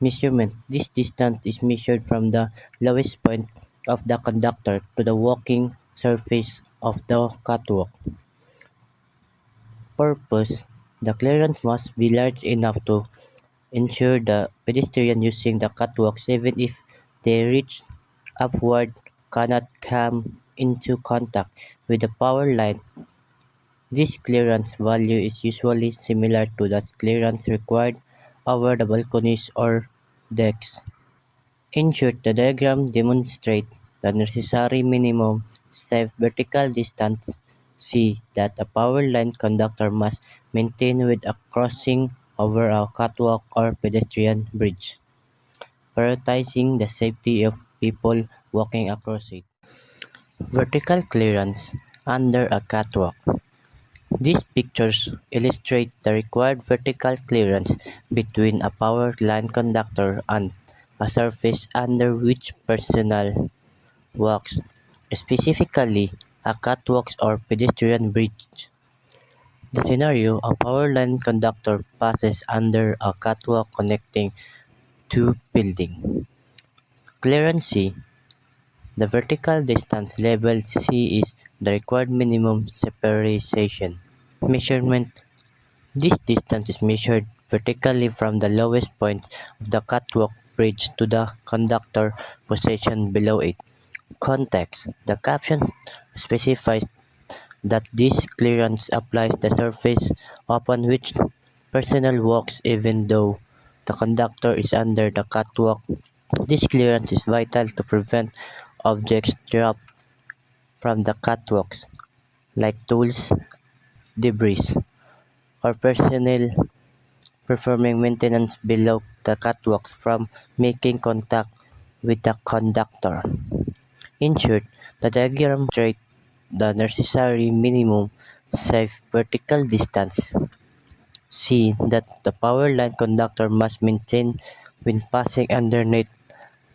Measurement: this distance is measured from the lowest point of the conductor to the walking surface of the catwalk. Purpose: the clearance must be large enough to ensure the pedestrian using the catwalks, even if they reach upward, cannot come into contact with the power line. This clearance value is usually similar to the clearance required over the balconies or decks. In short, the diagram demonstrates the necessary minimum safe vertical distance (c) that a power line conductor must maintain with a crossing over a catwalk or pedestrian bridge, prioritizing the safety of people walking across it. Vertical clearance under a catwalk. These pictures illustrate the required vertical clearance between a power line conductor and a surface under which personnel walks, specifically a catwalk or pedestrian bridge. The scenario: a power line conductor passes under a catwalk connecting two buildings. Clearance C. The vertical distance labeled C is the required minimum separation. Measurement: this distance is measured vertically from the lowest point of the catwalk bridge to the conductor position below it. Context: the caption specifies that this clearance applies the surface upon which personnel walks even though the conductor is under the catwalk. This clearance is vital to prevent objects dropped from the catwalks, like tools, debris, or personnel performing maintenance below the catwalks from making contact with the conductor. In short, the diagram demonstrates the necessary minimum safe vertical distance (c) that the power line conductor must maintain when passing underneath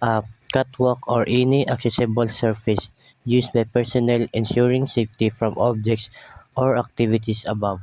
a catwalk or any accessible surface used by personnel, ensuring safety from objects or activities above.